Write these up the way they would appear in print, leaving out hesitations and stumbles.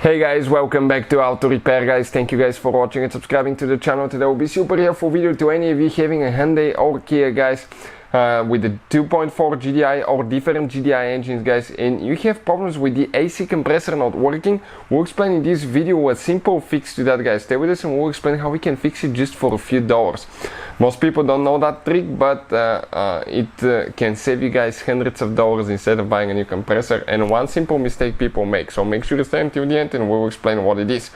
Hey guys, welcome back to Auto Repair guys. Thank you guys for watching and subscribing to the channel. Today will be super helpful video to any of you having a Hyundai or Kia guys with the 2.4 GDI or different GDI engines guys, and you have problems with the AC compressor not working. We'll explain in this video a simple fix to that guys. Stay with us and we'll explain how we can fix it just for a few dollars. Most people don't know that trick, but it can save you guys hundreds of dollars instead of buying a new compressor, and one simple mistake people make. So make sure to stay until the end and we'll explain what it is.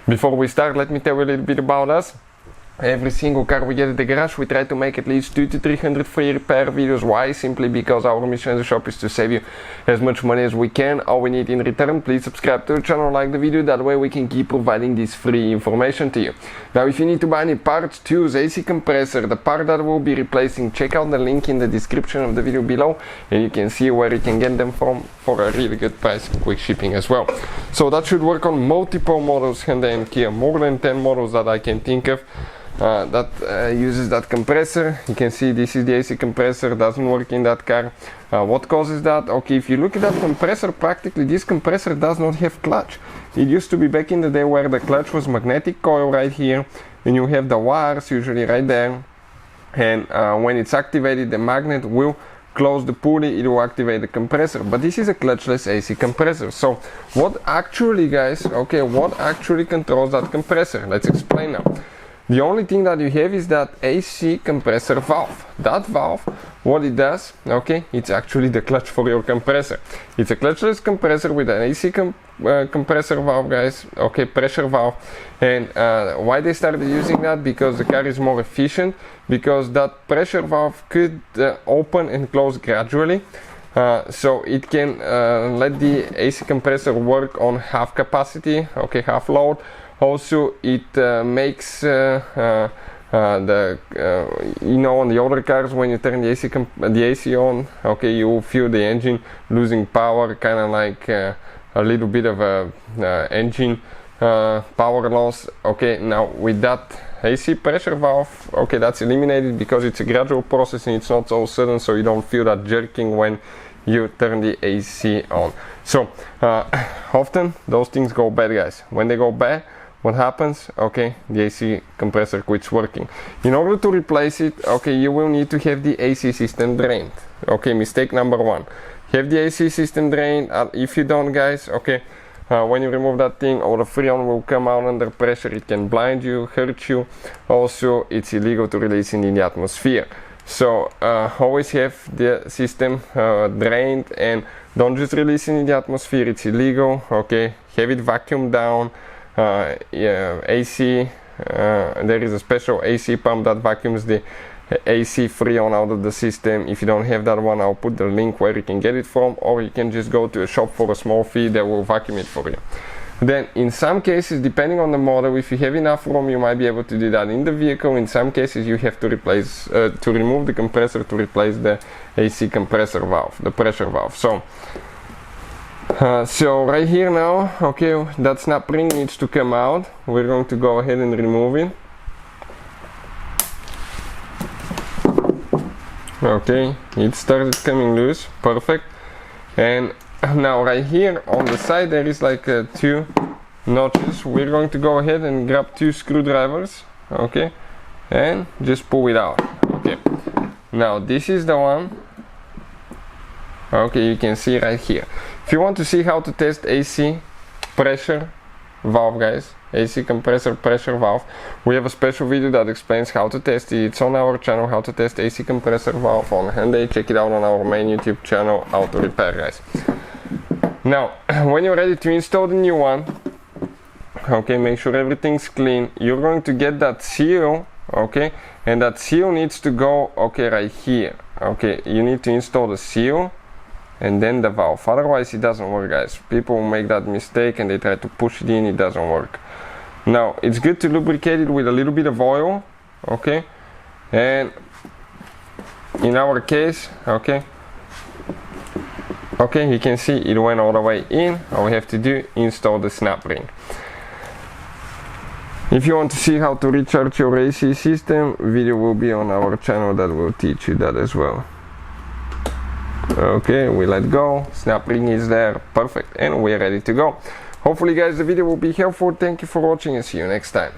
Before we start, let me tell you a little bit about us. Every single car we get at the garage, we try to make at least 200 to 300 free repair videos. Why? Simply because our mission as a shop is to save you as much money as we can. All we need in return, please subscribe to the channel, like the video, that way we can keep providing this free information to you. Now if you need to buy any parts, tools, AC compressor, the part that we'll be replacing, check out the link in the description of the video below and you can see where you can get them from for a really good price and quick shipping as well. So that should work on multiple models, Hyundai and Kia, more than 10 models that I can think of. That uses that compressor. You can see this is the AC compressor, doesn't work in that car. What causes that? Okay, if you look at that compressor, practically this compressor does not have clutch. It used to be back in the day where the clutch was magnetic coil right here, and you have the wires usually right there, and when it's activated, the magnet will close the pulley, it will activate the compressor. But this is a clutchless AC compressor. So what actually guys, okay, what actually controls that compressor? Let's explain now. The only thing that you have is that AC compressor valve. That valve, what it does, okay, it's actually the clutch for your compressor. It's a clutchless compressor with an AC compressor valve guys, okay, pressure valve. And why they started using that? Because the car is more efficient, because that pressure valve could open and close gradually. So it can let the AC compressor work on half capacity, okay, half load. Also, it makes you know, on the older cars, when you turn the AC on, okay, you will feel the engine losing power, kind of like a little bit of a engine power loss. Okay, now with that AC pressure valve, okay, that's eliminated because it's a gradual process and it's not so sudden, so you don't feel that jerking when you turn the AC on. So often those things go bad guys. When they go bad, what happens? Okay, the AC compressor quits working. In order to replace it, okay, you will need to have the AC system drained. Okay, mistake number one. Have the AC system drained. If you don't guys, okay, when you remove that thing, all the freon will come out under pressure. It can blind you, hurt you. Also, it's illegal to release it in the atmosphere. So always have the system drained and don't just release it in the atmosphere. It's illegal. Okay, have it vacuumed down. AC, there is a special AC pump that vacuums the AC freon out of the system. If you don't have that one, I'll put the link where you can get it from, or you can just go to a shop for a small fee that will vacuum it for you. Then in some cases, depending on the model, if you have enough room, you might be able to do that in the vehicle. In some cases you have to replace to remove the compressor to replace the AC compressor valve, the pressure valve. So right here now, okay, that snap ring needs to come out. We're going to go ahead and remove it. Okay, it started coming loose, perfect. And now right here on the side there is like two notches. We're going to go ahead and grab two screwdrivers, okay, and just pull it out. Okay, now this is the one. Okay, you can see right here. If you want to see how to test AC pressure valve guys, AC compressor pressure valve, we have a special video that explains how to test it. It's on our channel, how to test AC compressor valve on Hyundai. Check it out on our main YouTube channel, Auto Repair guys. Now when you're ready to install the new one, okay, make sure everything's clean. You're going to get that seal, okay, and that seal needs to go, okay, right here. Okay, you need to install the seal and then the valve, otherwise it doesn't work guys. People make that mistake and they try to push it in, it doesn't work. Now it's good to lubricate it with a little bit of oil, okay, and in our case, okay, you can see it went all the way in. All we have to do, install the snap ring. If you want to see how to recharge your AC system, video will be on our channel that will teach you that as well. Okay, we let go, snap ring is there, perfect, and we're ready to go. Hopefully guys the video will be helpful. Thank you for watching and see you next time.